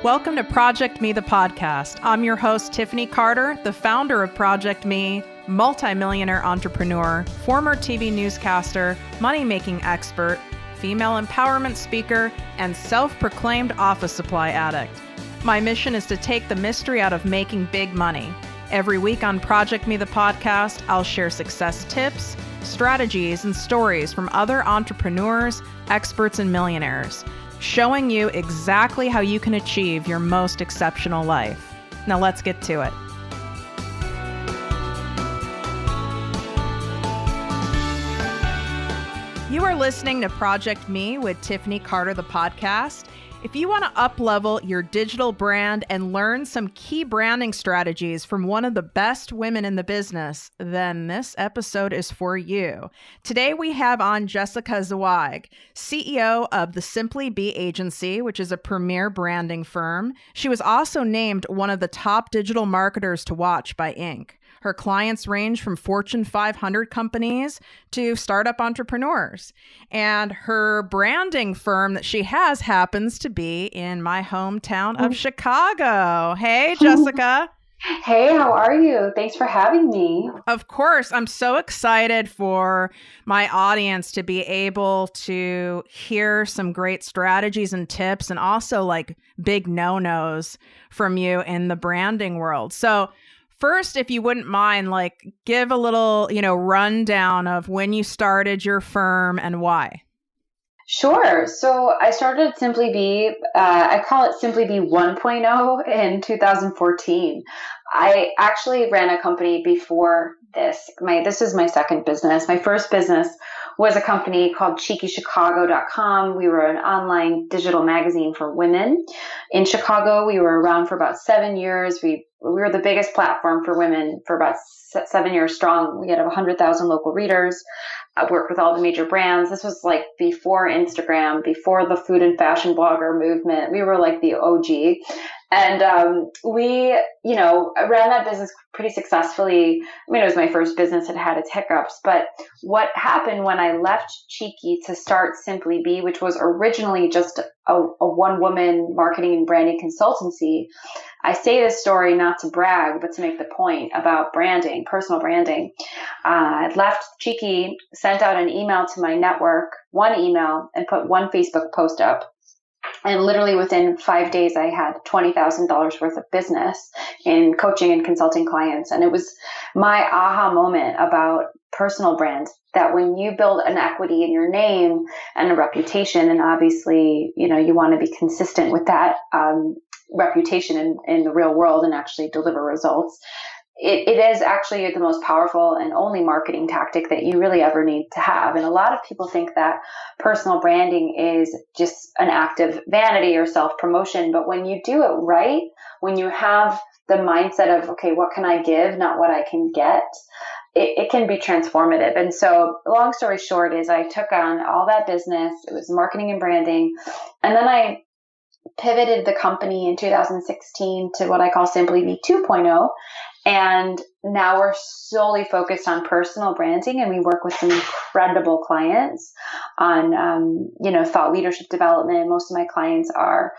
Welcome to ProjectME, the podcast. I'm your host, Tiffany Carter, the founder of ProjectME, multimillionaire entrepreneur, former TV newscaster, money-making expert, female empowerment speaker, and self-proclaimed office supply addict. My mission is to take the mystery out of making big money. Every week on ProjectME, the podcast, I'll share success tips, strategies, and stories from other entrepreneurs, experts, and millionaires, showing you exactly how you can achieve your most exceptional life. Now let's get to it. You are listening to ProjectME with Tiffany Carter, the podcast. If you want to up-level your digital brand and learn some key branding strategies from one of the best women in the business, then this episode is for you. Today we have on Jessica Zweig, CEO of the SimplyBe Agency, which is a premier branding firm. She was also named one of the top digital marketers to watch by Inc. Her clients range from Fortune 500 companies to startup entrepreneurs. And her branding firm that she has happens to be in my hometown of Chicago. Hey, Jessica. Hey, how are you? Thanks for having me. Of course. I'm so excited for my audience to be able to hear some great strategies and tips and also like big no-nos from you in the branding world. So first, if you wouldn't mind, like give a little, rundown of when you started your firm and why. Sure. So I started SimplyBe, I call it SimplyBe 1.0 in 2014. I actually ran a company before this. This is my second business. My first business was a company called CheekyChicago.com. We were an online digital magazine for women. In Chicago, we were around for about 7 years. We were the biggest platform for women for about 7 years strong. We had 100,000 local readers. I worked with all the major brands. This was like before Instagram, before the food and fashion blogger movement. We were like the OG. And we, ran that business pretty successfly. I mean, it was my first business. It had its hiccups. But what happened when I left Cheeky to start SimplyBe, which was originally just a one-woman marketing and branding consultancy, I say this story not to brag, but to make the point about branding, personal branding. I left Cheeky, sent out an email to my network, one email, and put one Facebook post up. And literally within 5 days, I had $20,000 worth of business in coaching and consulting clients. And it was my aha moment about personal brands, that when you build an equity in your name and a reputation, and obviously, you want to be consistent with that reputation in the real world and actually deliver results, it is actually the most powerful and only marketing tactic that you really ever need to have. And a lot of people think that personal branding is just an act of vanity or self-promotion. But when you do it right, when you have the mindset of, okay, what can I give, not what I can get, it can be transformative. And so long story short is I took on all that business. It was marketing and branding. And then I pivoted the company in 2016 to what I call SimplyBe 2.0. And now we're solely focused on personal branding, and we work with some incredible clients on, thought leadership development. Most of my clients are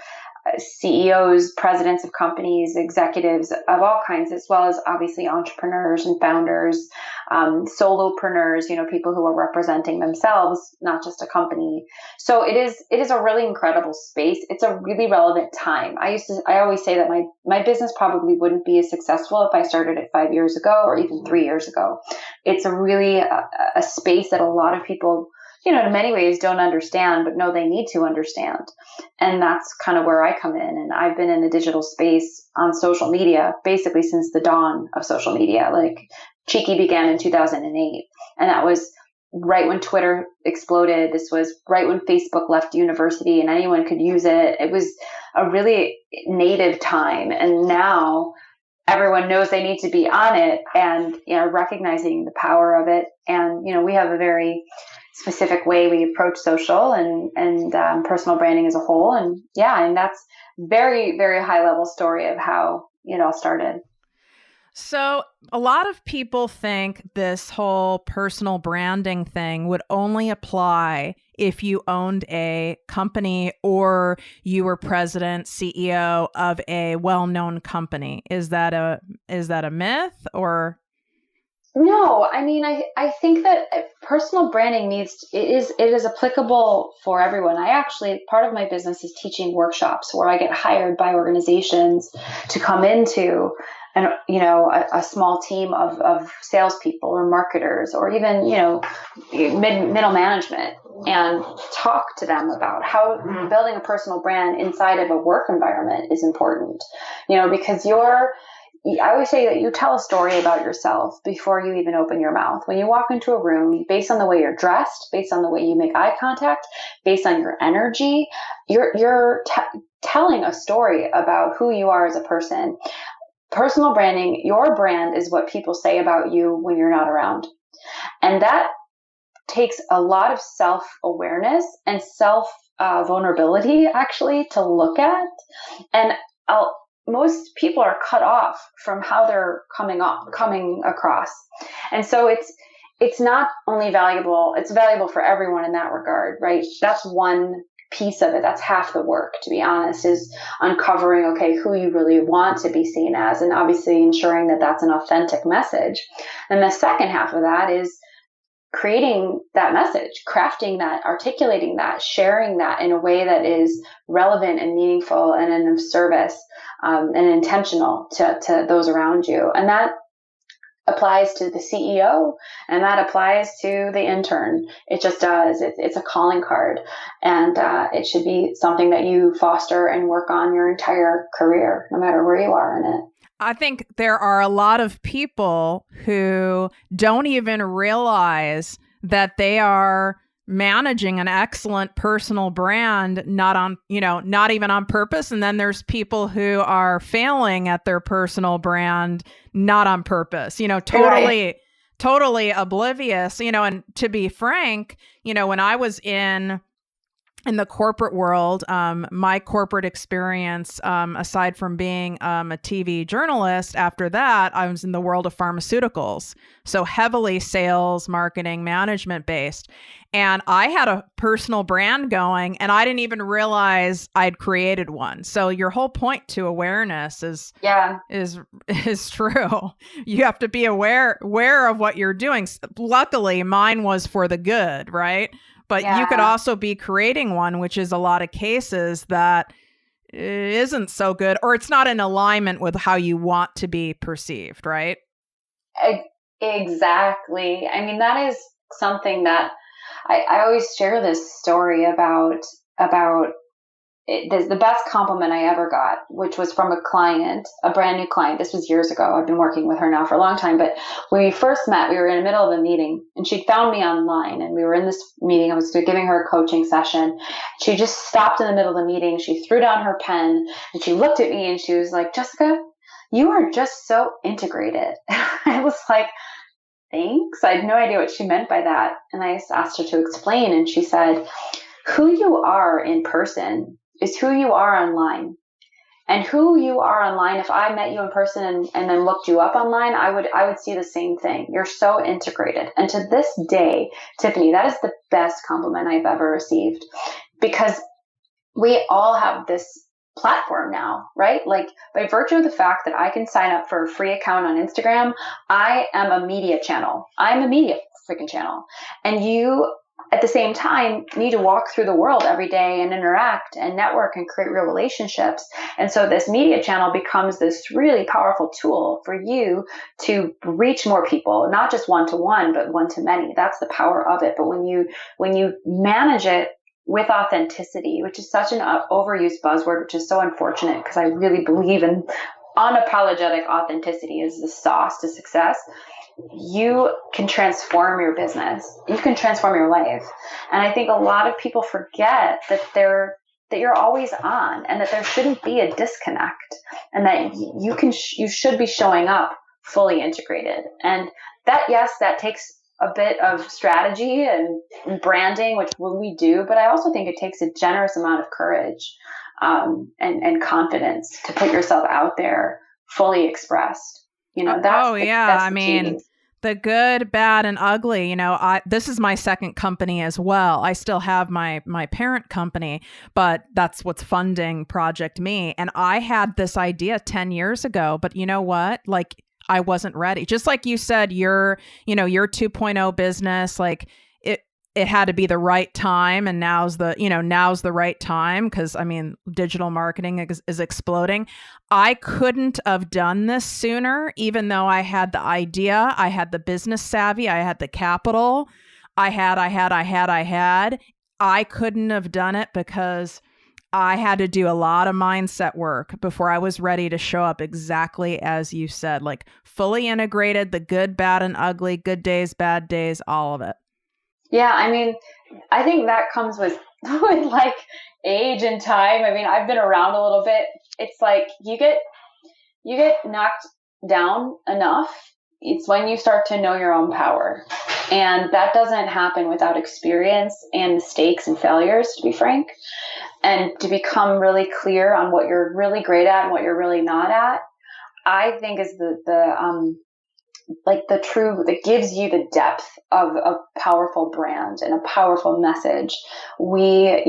CEOs, presidents of companies, executives of all kinds, as well as obviously entrepreneurs and founders, solopreneurs, people who are representing themselves, not just a company. So it is a really incredible space. It's a really relevant time. I always say that my business probably wouldn't be as successful if I started it 5 years ago or even 3 years ago. It's a really a space that a lot of people, in many ways don't understand, but know they need to understand. And that's kind of where I come in. And I've been in the digital space on social media, basically since the dawn of social media. Like Cheeky began in 2008. And that was right when Twitter exploded. This was right when Facebook left university and anyone could use it. It was a really native time. And now everyone knows they need to be on it and, recognizing the power of it. And, we have a very specific way we approach social and personal branding as a whole. And that's very, very high level story of how it all started. So a lot of people think this whole personal branding thing would only apply if you owned a company or you were president, CEO of a well-known company. Is that a myth or? No, I mean, I think that personal branding it is applicable for everyone. I actually, part of my business is teaching workshops where I get hired by organizations to come into a small team of salespeople or marketers or even, middle management and talk to them about how building a personal brand inside of a work environment is important, because I always say that you tell a story about yourself before you even open your mouth. When you walk into a room, based on the way you're dressed, based on the way you make eye contact, based on your energy, you're telling a story about who you are as a person. Personal branding, your brand is what people say about you when you're not around. And that takes a lot of self-awareness and vulnerability actually to look at. And most people are cut off from how they're coming across. And so it's not only valuable, it's valuable for everyone in that regard, right? That's one piece of it. That's half the work, to be honest, is uncovering, okay, who you really want to be seen as, and obviously ensuring that that's an authentic message. And the second half of that is creating that message, crafting that, articulating that, sharing that in a way that is relevant and meaningful and in service and intentional to those around you. And that applies to the CEO and that applies to the intern. It just does. It's a calling card, and it should be something that you foster and work on your entire career, no matter where you are in it. I think there are a lot of people who don't even realize that they are managing an excellent personal brand, not even on purpose. And then there's people who are failing at their personal brand, not on purpose, totally oblivious, and to be frank, when I was in the corporate world, my corporate experience, aside from being a TV journalist, after that, I was in the world of pharmaceuticals. So heavily sales, marketing, management based. And I had a personal brand going and I didn't even realize I'd created one. So your whole point to awareness is true. You have to be aware of what you're doing. Luckily, mine was for the good, right? But you could also be creating one, which is a lot of cases that isn't so good, or it's not in alignment with how you want to be perceived, right? Exactly. I mean, that is something that I always share this story about the best compliment I ever got, which was from a client, a brand new client. This was years ago. I've been working with her now for a long time. But when we first met, we were in the middle of a meeting and she found me online and we were in this meeting. I was giving her a coaching session. She just stopped in the middle of the meeting. She threw down her pen and she looked at me and she was like, "Jessica, you are just so integrated." I was like, "Thanks." I had no idea what she meant by that. And I asked her to explain. And she said, "Who you are in person is who you are online. And who you are online, if I met you in person and then looked you up online, I would see the same thing. You're so integrated." And to this day, Tiffany, that is the best compliment I've ever received, because we all have this platform now, right? Like, by virtue of the fact that I can sign up for a free account on Instagram, I am a media channel. I'm a media freaking channel. And you, at the same time, need to walk through the world every day and interact and network and create real relationships. And so this media channel becomes this really powerful tool for you to reach more people, not just one-to-one, but one-to-many. That's the power of it. But when you manage it with authenticity, which is such an overused buzzword, which is so unfortunate, because I really believe in unapologetic authenticity is the sauce to success. You can transform your business. You can transform your life. And I think a lot of people forget that you're always on and that there shouldn't be a disconnect, and that you should be showing up fully integrated. And that, yes, that takes a bit of strategy and branding, which we do, but I also think it takes a generous amount of courage and confidence to put yourself out there fully expressed. I mean, The good, bad, and ugly. This is my second company as well. I still have my parent company, but that's what's funding ProjectME. And I had this idea 10 years ago, but you know what? Like, I wasn't ready. Just like you said, your 2.0 business, like it had to be the right time, and now's the right time, because digital marketing is exploding. I couldn't have done this sooner, even though I had the idea, I had the business savvy, I had the capital, I couldn't have done it because I had to do a lot of mindset work before I was ready to show up exactly as you said, like fully integrated, the good, bad, and ugly, good days, bad days, all of it. Yeah, I think that comes with like age and time. I've been around a little bit. It's like you get knocked down enough. It's when you start to know your own power. And that doesn't happen without experience and mistakes and failures, to be frank. And to become really clear on what you're really great at and what you're really not at, I think is the true, that gives you the depth of a powerful brand and a powerful message. We,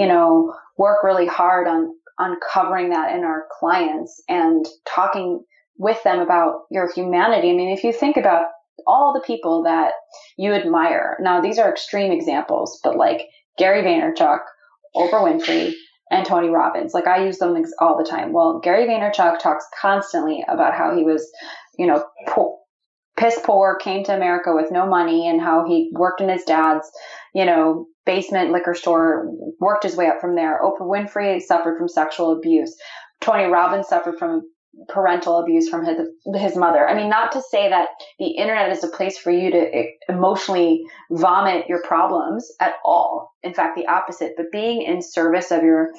work really hard on uncovering that in our clients and talking with them about your humanity. If you think about all the people that you admire, now these are extreme examples, but like Gary Vaynerchuk, Oprah Winfrey, and Tony Robbins, like I use them all the time. Well, Gary Vaynerchuk talks constantly about how he was, piss poor, came to America with no money, and how he worked in his dad's, basement liquor store, worked his way up from there. Oprah Winfrey suffered from sexual abuse. Tony Robbins suffered from parental abuse from his mother. Not to say that the internet is a place for you to emotionally vomit your problems at all. In fact, the opposite. But being in service of your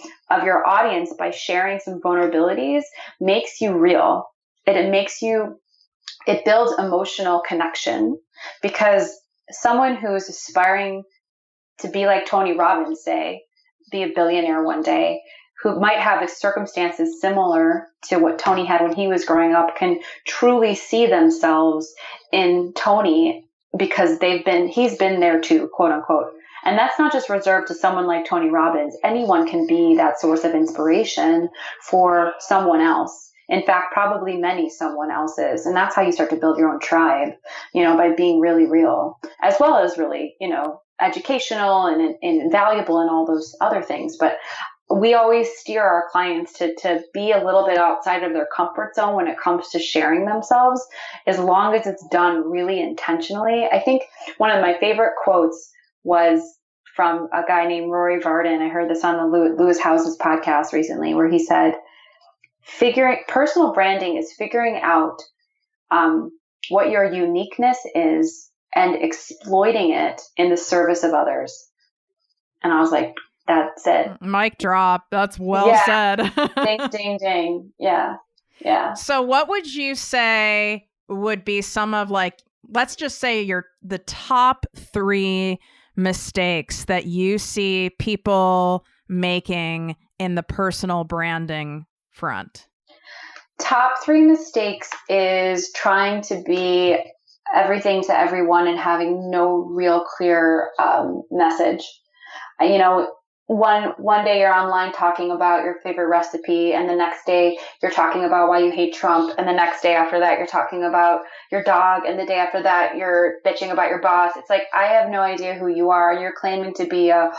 audience by sharing some vulnerabilities makes you real. It builds emotional connection, because someone who's aspiring to be like Tony Robbins, say, be a billionaire one day, who might have circumstances similar to what Tony had when he was growing up, can truly see themselves in Tony because he's been there too, quote unquote. And that's not just reserved to someone like Tony Robbins. Anyone can be that source of inspiration for someone else. In fact, probably many someone else's. And that's how you start to build your own tribe, by being really real, as well as really, educational and valuable and all those other things. But we always steer our clients to be a little bit outside of their comfort zone when it comes to sharing themselves, as long as it's done really intentionally. I think one of my favorite quotes was from a guy named Rory Varden. I heard this on the Lewis House's podcast recently, where he said, personal branding is figuring out what your uniqueness is and exploiting it in the service of others. And I was like, that's it. Mic drop. That's well said. Ding, ding, ding. Yeah. Yeah. So what would you say would be some of, like, let's just say the top 3 mistakes that you see people making in the personal branding front? Top 3 mistakes is trying to be everything to everyone and having no real clear message. One day you're online talking about your favorite recipe, and the next day you're talking about why you hate Trump, and the next day after that you're talking about your dog, and the day after that you're bitching about your boss. It's like, I have no idea who you are. You're claiming to be a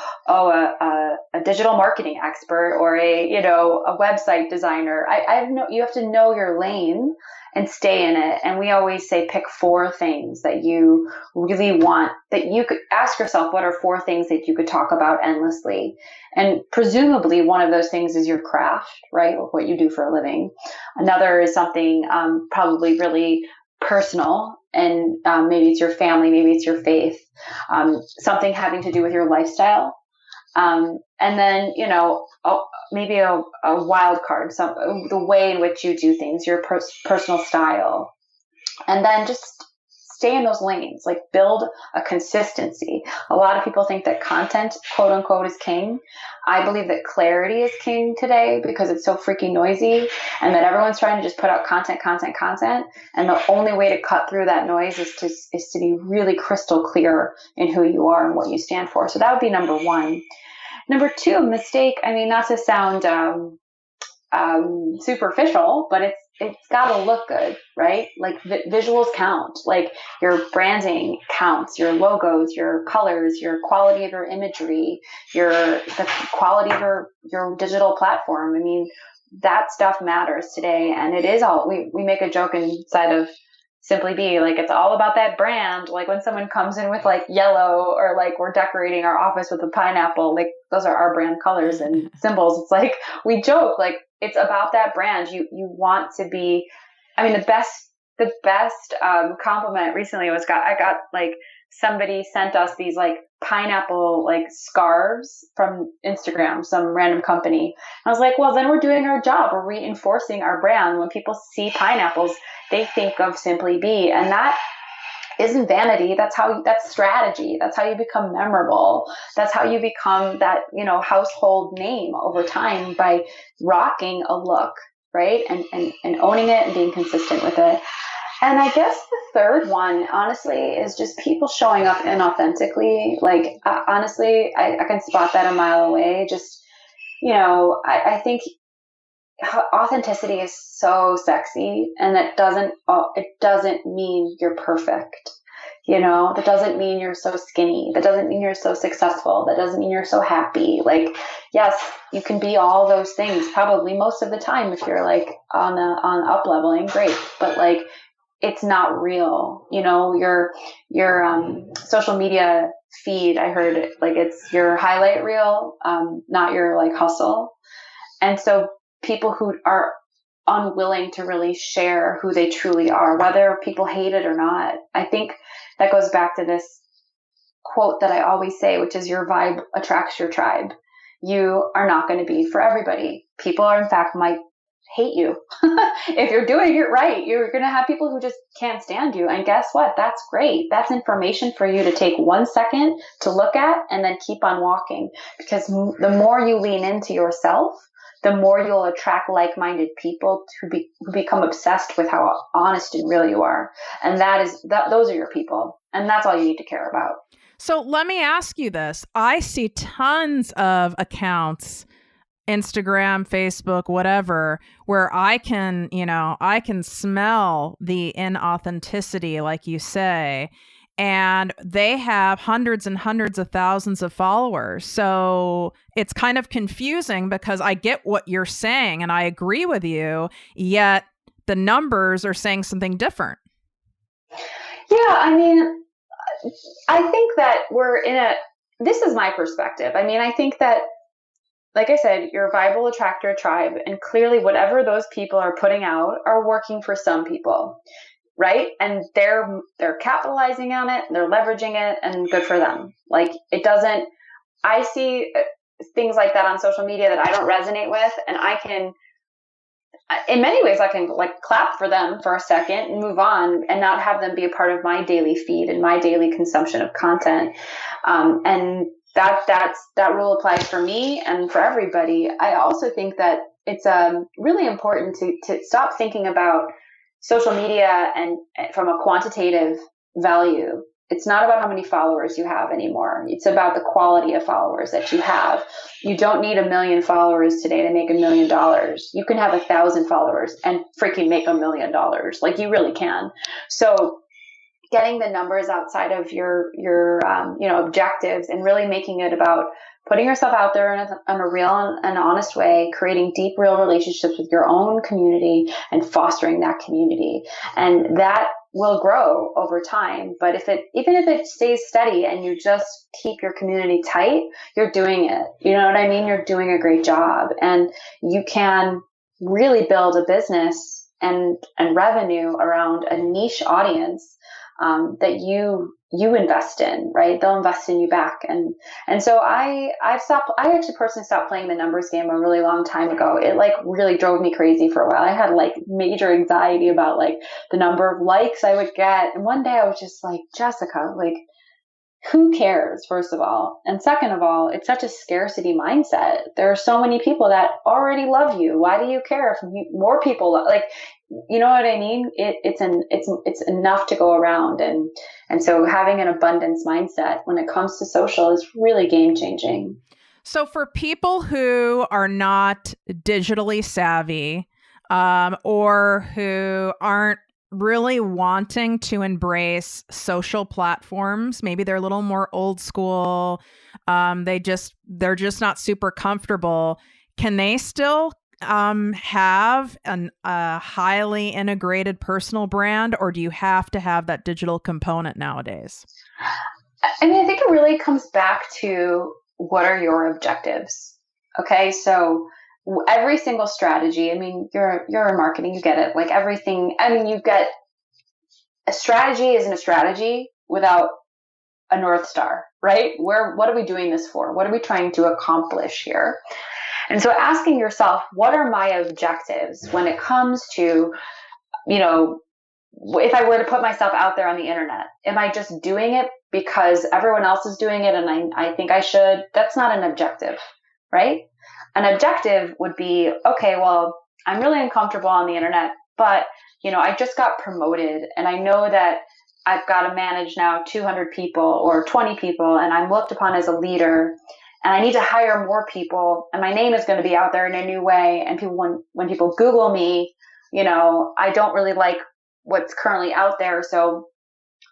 digital marketing expert or a website designer. You have to know your lane and stay in it. And we always say, pick 4 things that you really want, that you could ask yourself, what are 4 things that you could talk about endlessly? And presumably one of those things is your craft, right? What you do for a living. Another is something probably really personal, and maybe it's your family, maybe it's your faith, something having to do with your lifestyle. And then, maybe a wild card, the way in which you do things, your personal style. And then just stay in those lanes, like build a consistency. A lot of people think that content, quote unquote, is king. I believe that clarity is king today because it's so freaking noisy, and that everyone's trying to just put out content. And the only way to cut through that noise is to be really crystal clear in who you are and what you stand for. So that would be number one. Number two, mistake. I mean, not to sound superficial, but it's got to look good, right? Like visuals count, like your branding counts, your logos, your colors, your quality of your imagery, the quality of your digital platform. I mean, that stuff matters today. And it is all, we make a joke inside of SimplyBe, like it's all about that brand. Like when someone comes in with like yellow, or like we're decorating our office with a pineapple, like those are our brand colors and symbols. It's like, we joke, like it's about that brand. You want to be, I mean, the best compliment recently I got like, somebody sent us these like pineapple like scarves from Instagram, some random company. I was like, well, then we're doing our job. We're reinforcing our brand. When people see pineapples, they think of SimplyBe, and that isn't vanity. That's strategy. That's how you become memorable. That's how you become that, household name over time, by rocking a look, right? And owning it and being consistent with it. And I guess the third one, honestly, is just people showing up inauthentically. Like, honestly, I can spot that a mile away. Just, I think authenticity is so sexy, and it doesn't mean you're perfect. That doesn't mean you're so skinny. That doesn't mean you're so successful. That doesn't mean you're so happy. Like, yes, you can be all those things probably most of the time if you're like on up leveling, great. But like, it's not real. Your social media feed, I heard it, like it's your highlight reel, not your like hustle. And so people who are unwilling to really share who they truly are, whether people hate it or not, I think that goes back to this quote that I always say, which is your vibe attracts your tribe. You are not going to be for everybody. People are, in fact, might hate you. If you're doing it right, you're going to have people who just can't stand you. And guess what? That's great. That's information for you to take 1 second to look at and then keep on walking. Because the more you lean into yourself, the more you'll attract like-minded people who become obsessed with how honest and real you are. And those are your people. And that's all you need to care about. So let me ask you this. I see tons of accounts, Instagram, Facebook, whatever, where I can smell the inauthenticity, like you say, and they have hundreds and hundreds of thousands of followers. So it's kind of confusing because I get what you're saying and I agree with you, yet the numbers are saying something different. Yeah, I mean, I think that this is my perspective. I mean, I think that, like I said, your vibe will attract your tribe, and clearly whatever those people are putting out are working for some people, right? And they're capitalizing on it, they're leveraging it, and good for them. Like, I see things like that on social media that I don't resonate with, and in many ways, I can like clap for them for a second and move on and not have them be a part of my daily feed and my daily consumption of content. And that rule applies for me and for everybody. I also think that it's really important to stop thinking about social media and from a quantitative value. It's not about how many followers you have anymore. It's about the quality of followers that you have. You don't need 1 million followers today to make $1 million. You can have 1,000 followers and freaking make $1 million. Like, you really can. So getting the numbers outside of your objectives and really making it about putting yourself out there in a real and honest way, creating deep, real relationships with your own community and fostering that community. And that will grow over time. But even if it stays steady and you just keep your community tight, you're doing it. You know what I mean? You're doing a great job, and you can really build a business and revenue around a niche audience that you invest in, right? They'll invest in you back. And so I actually personally stopped playing the numbers game a really long time ago. It like really drove me crazy for a while. I had like major anxiety about like the number of likes I would get. And one day I was just like, Jessica, like, who cares, first of all? And second of all, it's such a scarcity mindset. There are so many people that already love you. Why do you care if more people like, you know what I mean? It's enough to go around. And so having an abundance mindset when it comes to social is really game changing. So for people who are not digitally savvy, or who aren't really wanting to embrace social platforms, maybe they're a little more old school, they're just not super comfortable, can they still have a highly integrated personal brand, or do you have to have that digital component nowadays? I mean, I think it really comes back to what are your objectives? Okay, so every single strategy, I mean, you're in marketing, you get it. Like everything, I mean, you get a strategy isn't a strategy without a North Star, right? What are we doing this for? What are we trying to accomplish here? And so asking yourself, what are my objectives when it comes to, you know, if I were to put myself out there on the internet, am I just doing it because everyone else is doing it and I think I should? That's not an objective, right? An objective would be, okay, well, I'm really uncomfortable on the internet, but, you know, I just got promoted and I know that I've got to manage now 200 people or 20 people and I'm looked upon as a leader and I need to hire more people and my name is going to be out there in a new way. And people, when people Google me, you know, I don't really like what's currently out there. So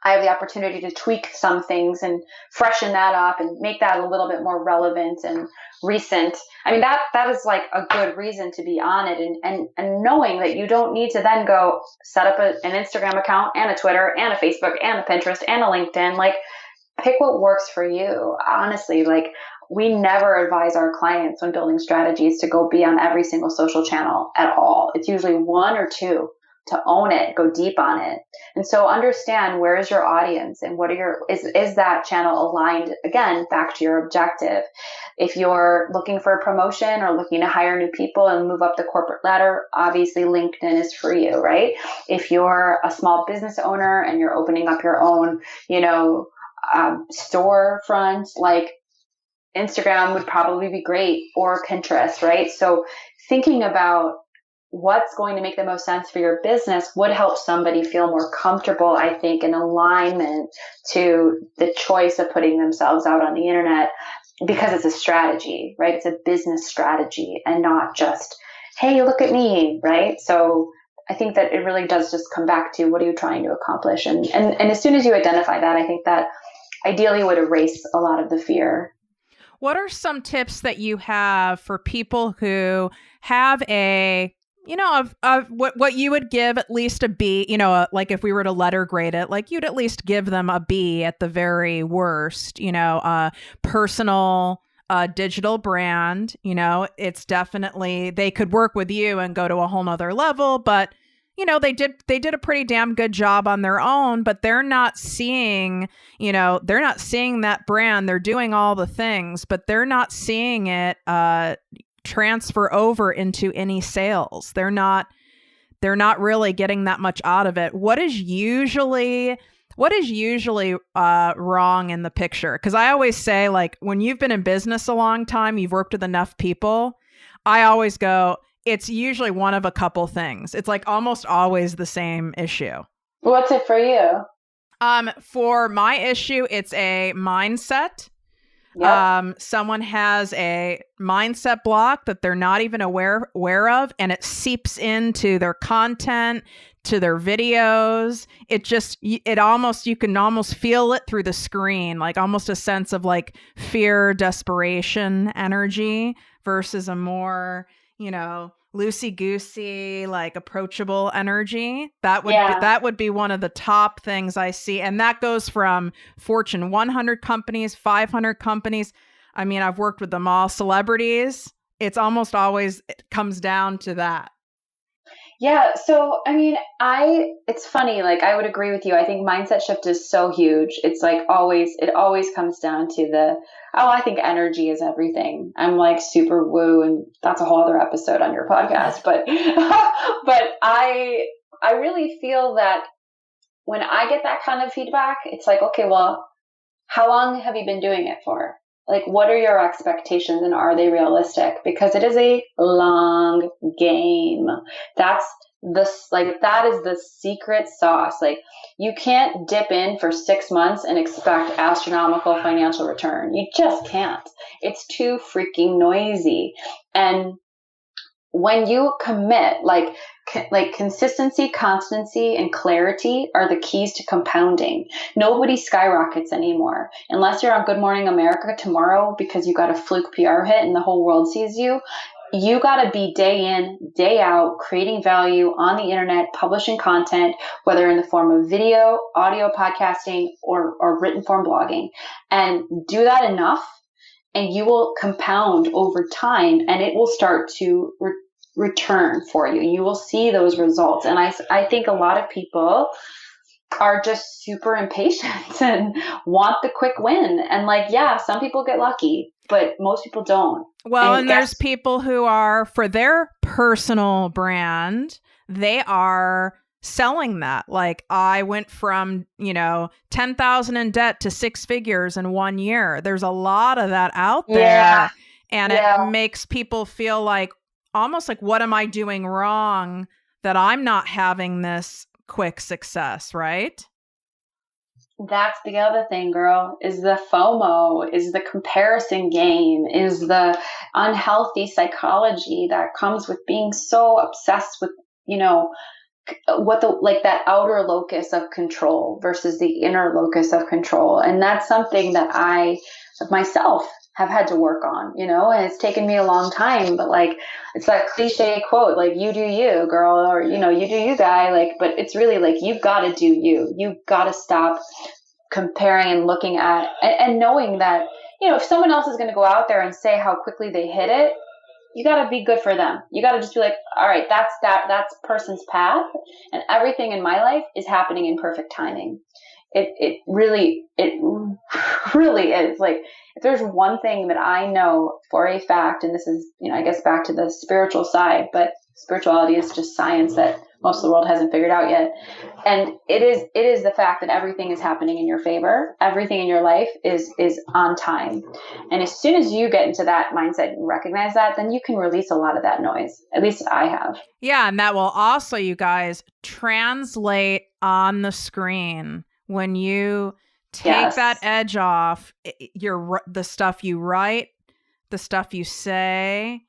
I have the opportunity to tweak some things and freshen that up and make that a little bit more relevant and recent. I mean, that is like a good reason to be on it. And knowing that you don't need to then go set up an Instagram account and a Twitter and a Facebook and a Pinterest and a LinkedIn. Like, pick what works for you. Honestly, like, we never advise our clients when building strategies to go be on every single social channel at all. It's usually one or two. To own it, go deep on it. And so understand, where is your audience and what are is that channel aligned, again, back to your objective. If you're looking for a promotion or looking to hire new people and move up the corporate ladder, obviously LinkedIn is for you, right? If you're a small business owner and you're opening up your own, you know, storefront, like Instagram would probably be great, or Pinterest, right? So thinking about what's going to make the most sense for your business would help somebody feel more comfortable, I think, in alignment to the choice of putting themselves out on the internet, because it's a strategy, right? It's a business strategy and not just, hey, look at me, right? So I think that it really does just come back to, what are you trying to accomplish? And as soon as you identify that, I think that ideally would erase a lot of the fear. What are some tips that you have for people who have a, you know, of what you would give at least a B, you know, like if we were to letter grade it, like you'd at least give them a B at the very worst, you know, personal, digital brand, you know, it's definitely, they could work with you and go to a whole nother level, but you know, they did a pretty damn good job on their own, but they're not seeing, you know, they're not seeing that brand. They're doing all the things, but they're not seeing it, transfer over into any sales. They're not really getting that much out of it. What is usually wrong in the picture? Because I always say, like, when you've been in business a long time, you've worked with enough people, I always go, it's usually one of a couple things. It's like almost always the same issue. What's it for you? For my issue, it's a mindset. Yep. Someone has a mindset block that they're not even aware of, and it seeps into their content, to their videos. You can almost feel it through the screen, like almost a sense of like fear, desperation energy versus a more, you know, loosey-goosey, like approachable energy. That would be one of the top things I see. And that goes from Fortune 100 companies, 500 companies. I mean, I've worked with them all. Celebrities. It's almost always, it comes down to that. Yeah. So, I mean, it's funny. Like, I would agree with you. I think mindset shift is so huge. It's like it always comes down to I think energy is everything. I'm like super woo, and that's a whole other episode on your podcast. But, but I really feel that when I get that kind of feedback, it's like, okay, well, how long have you been doing it for? Like, what are your expectations and are they realistic? Because it is a long game. That is the secret sauce. Like, you can't dip in for 6 months and expect astronomical financial return. You just can't. It's too freaking noisy. And when you commit, like consistency, constancy, and clarity are the keys to compounding. Nobody skyrockets anymore unless you're on Good Morning America tomorrow because you got a fluke PR hit and the whole world sees you. You got to be day in, day out, creating value on the internet, publishing content, whether in the form of video, audio podcasting, or written form blogging, and do that enough, and you will compound over time, and it will start to return for you. You will see those results. And I think a lot of people are just super impatient and want the quick win. And like, yeah, some people get lucky, but most people don't. Well, and there's people who are, for their personal brand, they are selling that. Like, I went from, 10,000 in debt to 6 figures in 1 year. There's a lot of that out there. Yeah. And it makes people feel like, almost like, what am I doing wrong that I'm not having this quick success, right? That's the other thing, girl, is the FOMO, is the comparison game, is the unhealthy psychology that comes with being so obsessed with, that outer locus of control versus the inner locus of control. And that's something that I myself have had to work on, and it's taken me a long time, but like, it's that cliche quote, like, you do you, girl, or, you do you, guy, like, but it's really like, you've got to do you. You've got to stop comparing and looking at, and knowing that, if someone else is going to go out there and say how quickly they hit it, you got to be good for them. You got to just be like, all right, that's person's path, and everything in my life is happening in perfect timing. It really is. Like, if there's one thing that I know for a fact, and this is, I guess back to the spiritual side, but spirituality is just science that most of the world hasn't figured out yet. And it is the fact that everything is happening in your favor. Everything in your life is on time. And as soon as you get into that mindset and recognize that, then you can release a lot of that noise. At least I have. Yeah. And that will also, you guys, translate on the screen. When you take that edge off, the stuff you write, the stuff you say,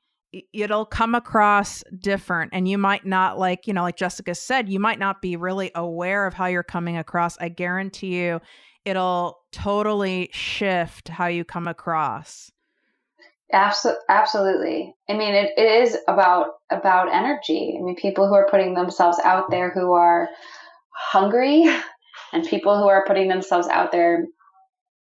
it'll come across different. And you might not, like Jessica said, you might not be really aware of how you're coming across. I guarantee you, it'll totally shift how you come across. Absolutely. I mean, it is about energy. I mean, people who are putting themselves out there, who are hungry, and people who are putting themselves out there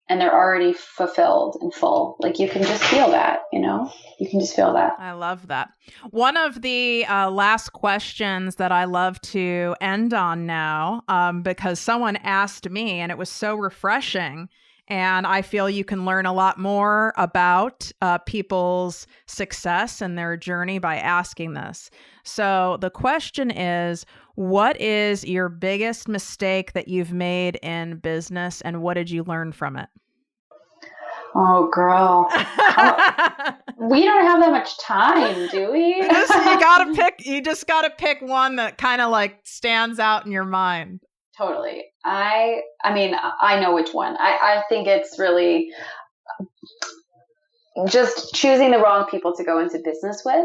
and they're already fulfilled and full. Like, you can just feel that, you can just feel that. I love that. One of the last questions that I love to end on now, because someone asked me and it was so refreshing. And I feel you can learn a lot more about people's success and their journey by asking this. So the question is, what is your biggest mistake that you've made in business, and what did you learn from it? Oh, girl. We don't have that much time, do we? You just gotta pick one that kind of like stands out in your mind. Totally. I mean, I know which one. I think it's really just choosing the wrong people to go into business with,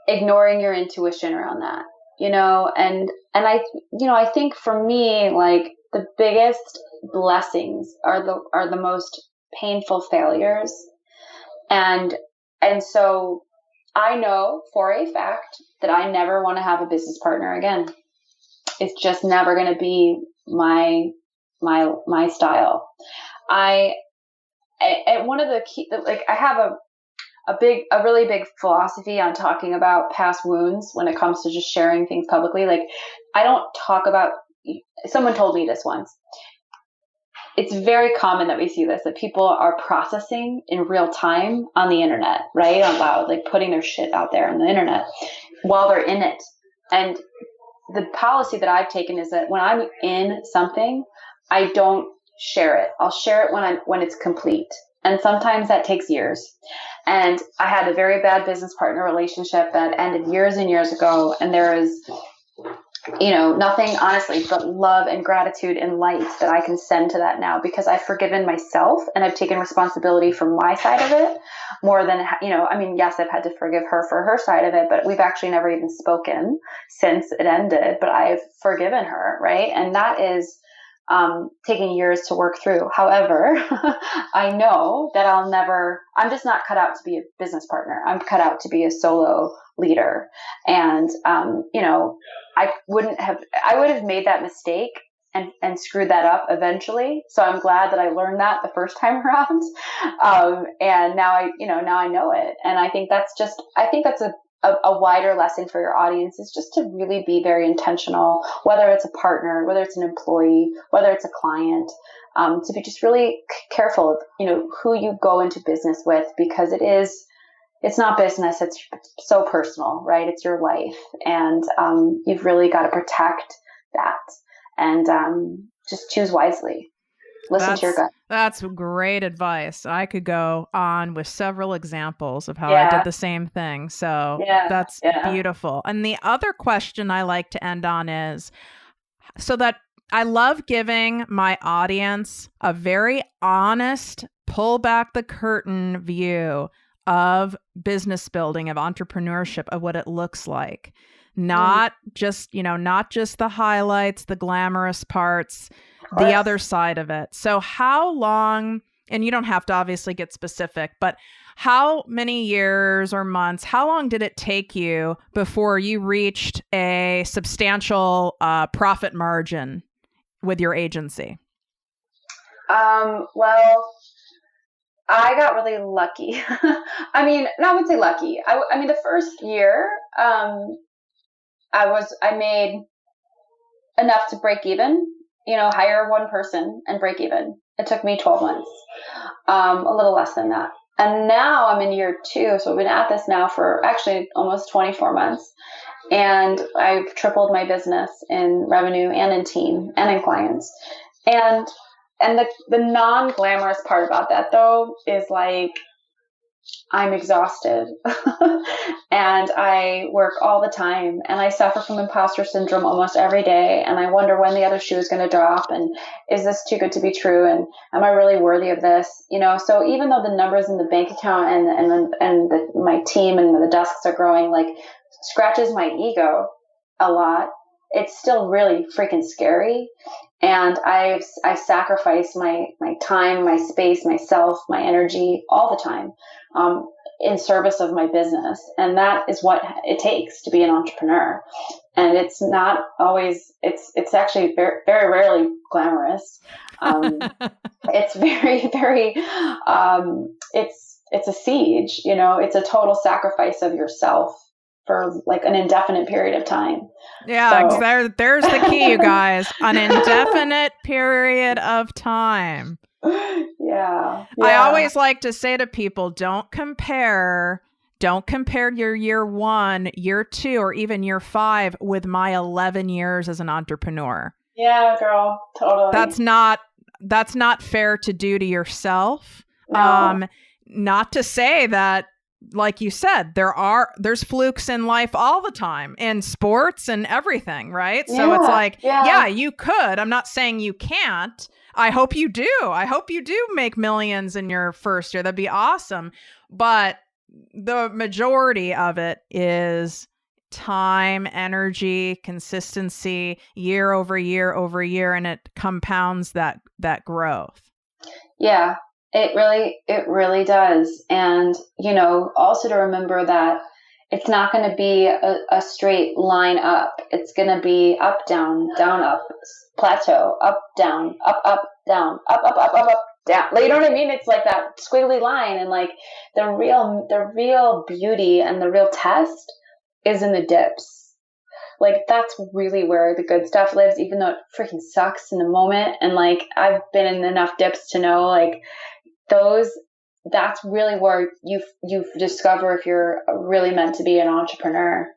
ignoring your intuition around that, and I think for me, like, the biggest blessings are the most painful failures. And so I know for a fact that I never want to have a business partner again. It's just never going to be my style. And one of the key, like, I have a really big philosophy on talking about past wounds when it comes to just sharing things publicly. Like, I don't talk about, someone told me this once. It's very common that we see this, that people are processing in real time on the internet, right? Out loud, like putting their shit out there on the internet while they're in it. And the policy that I've taken is that when I'm in something, I don't share it. I'll share it when it's complete. And sometimes that takes years. And I had a very bad business partner relationship that ended years and years ago. And there is, nothing honestly but love and gratitude and light that I can send to that now, because I've forgiven myself and I've taken responsibility for my side of it more than, yes, I've had to forgive her for her side of it, but we've actually never even spoken since it ended, but I've forgiven her. Right. And that is taking years to work through. However, I know that I'm just not cut out to be a business partner. I'm cut out to be a solo leader. And, I would have made that mistake and screwed that up eventually. So I'm glad that I learned that the first time around. And now I know it. And I think that's a wider lesson for your audience, is just to really be very intentional, whether it's a partner, whether it's an employee, whether it's a client, to be just really careful of, who you go into business with, because it's not business. It's so personal, right? It's your life. And, you've really got to protect that and, just choose wisely. Listen to your gut. That's great advice. I could go on with several examples of how I did the same thing. So that's beautiful. And the other question I like to end on is, so that I love giving my audience a very honest, pull back the curtain view of business building, of entrepreneurship, of what it looks like. Not just the highlights, the glamorous parts, the other side of it. So how long, and you don't have to obviously get specific, but how many years or months, how long did it take you before you reached a substantial profit margin with your agency? Well, I got really lucky. I would say lucky. The first year, I made enough to break even, hire one person and break even. It took me 12 months, a little less than that. And now I'm in year 2. So I've been at this now for actually almost 24 months. And I've tripled my business in revenue and in team and in clients. And the non-glamorous part about that, though, is like, I'm exhausted and I work all the time and I suffer from imposter syndrome almost every day. And I wonder when the other shoe is going to drop, and is this too good to be true? And am I really worthy of this? So even though the numbers in the bank account and my team and the desks are growing, like, scratches my ego a lot, it's still really freaking scary. And I sacrifice my time, my space, myself, my energy all the time, in service of my business. And that is what it takes to be an entrepreneur. And it's not always, it's actually very, very rarely glamorous. It's very, very, it's a siege, it's a total sacrifice of yourself for like an indefinite period of time. Yeah, so. There's the key, you guys. An indefinite period of time. Yeah. I always like to say to people, don't compare your year 1, year 2, or even year 5 with my 11 years as an entrepreneur. Yeah, girl, totally. That's not fair to do to yourself. No. Not to say that, like you said, there's flukes in life all the time, in sports and everything, right? So it's like, you could. I'm not saying you can't. I hope you do. I hope you do make millions in your first year. That'd be awesome. But the majority of it is time, energy, consistency, year over year over year, and it compounds that growth. Yeah. It really does. And, also to remember that it's not going to be a straight line up. It's going to be up, down, up, plateau, up, down, up, down, up, up, down. Like, you know what I mean? It's like that squiggly line, and like the real beauty and the real test is in the dips. Like that's really where the good stuff lives, even though it freaking sucks in the moment. And like I've been in enough dips to know like that's really where you discover if you're really meant to be an entrepreneur.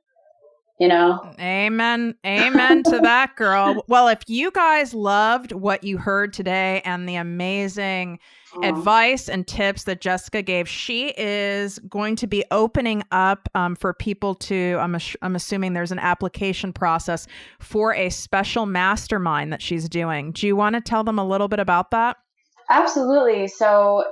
You know? Amen. Amen to that, girl. Well, if you guys loved what you heard today and the amazing advice and tips that Jessica gave, she is going to be opening up for people to, I'm assuming there's an application process for a special mastermind that she's doing. Do you want to tell them a little bit about that? Absolutely. So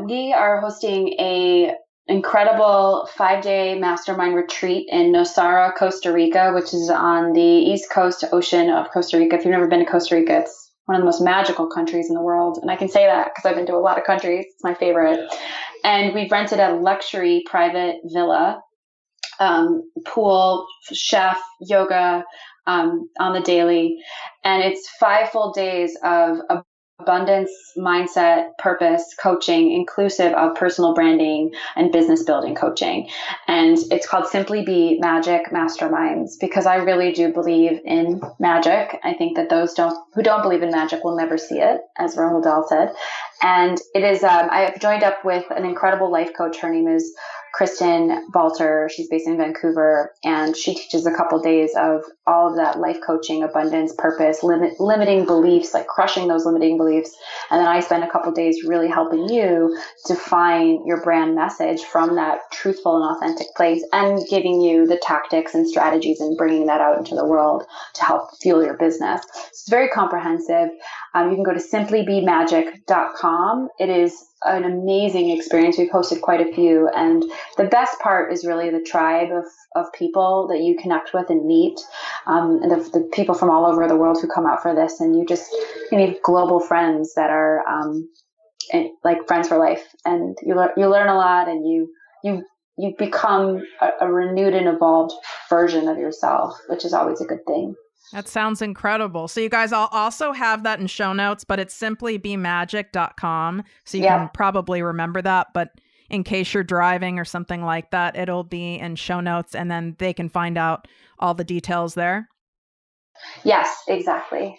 we are hosting a incredible 5-day mastermind retreat in Nosara, Costa Rica, which is on the east coast ocean of Costa Rica. If you've never been to Costa Rica, it's one of the most magical countries in the world. And I can say that because I've been to a lot of countries. It's my favorite. And we've rented a luxury private villa, pool, chef, yoga on the daily. And it's 5 full days of abundance, mindset, purpose, coaching, inclusive of personal branding and business building coaching. And it's called SimplyBe Magic Masterminds because I really do believe in magic. I think that those who don't believe in magic will never see it, as Roald Dahl said. And it is, I have joined up with an incredible life coach. Her name is Kristen Balter. She's based in Vancouver, and she teaches a couple days of all of that life coaching, abundance, purpose, limiting beliefs, like crushing those limiting beliefs. And then I spend a couple days really helping you define your brand message from that truthful and authentic place, and giving you the tactics and strategies and bringing that out into the world to help fuel your business. It's very comprehensive. You can go to simplybemagic.com. It is an amazing experience. We've hosted quite a few. And the best part is really the tribe of people that you connect with and meet. And the people from all over the world who come out for this. And you meet global friends that are like friends for life. And you learn a lot, and you become a renewed and evolved version of yourself, which is always a good thing. That sounds incredible. So you guys, I'll also have that in show notes, but it's simplybemagic.com. So you can probably remember that. But in case you're driving or something like that, it'll be in show notes, and then they can find out all the details there. Yes, exactly.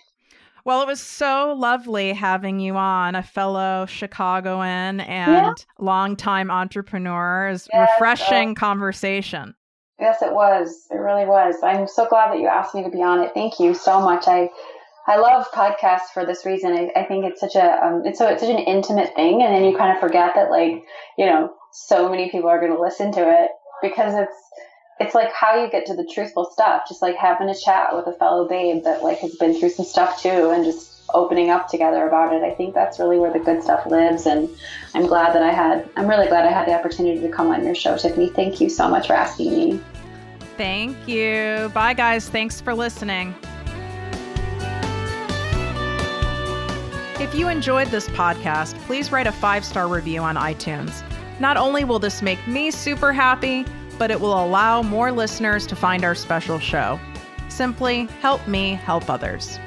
Well, it was so lovely having you on, a fellow Chicagoan and longtime entrepreneur. It was refreshing conversation. Yes, it was. It really was. I'm so glad that you asked me to be on it. Thank you so much. I love podcasts for this reason. I think it's such such an intimate thing, and then you kind of forget that, like, so many people are going to listen to it, because it's like how you get to the truthful stuff, just like having a chat with a fellow babe that like has been through some stuff too, and just opening up together about it. I think that's really where the good stuff lives, and I'm really glad I had the opportunity to come on your show, Tiffany. Thank you so much for asking me. Thank you. Bye, guys. Thanks for listening. If you enjoyed this podcast, please write a 5-star review on iTunes. Not only will this make me super happy, but it will allow more listeners to find our special show. Simply help me help others.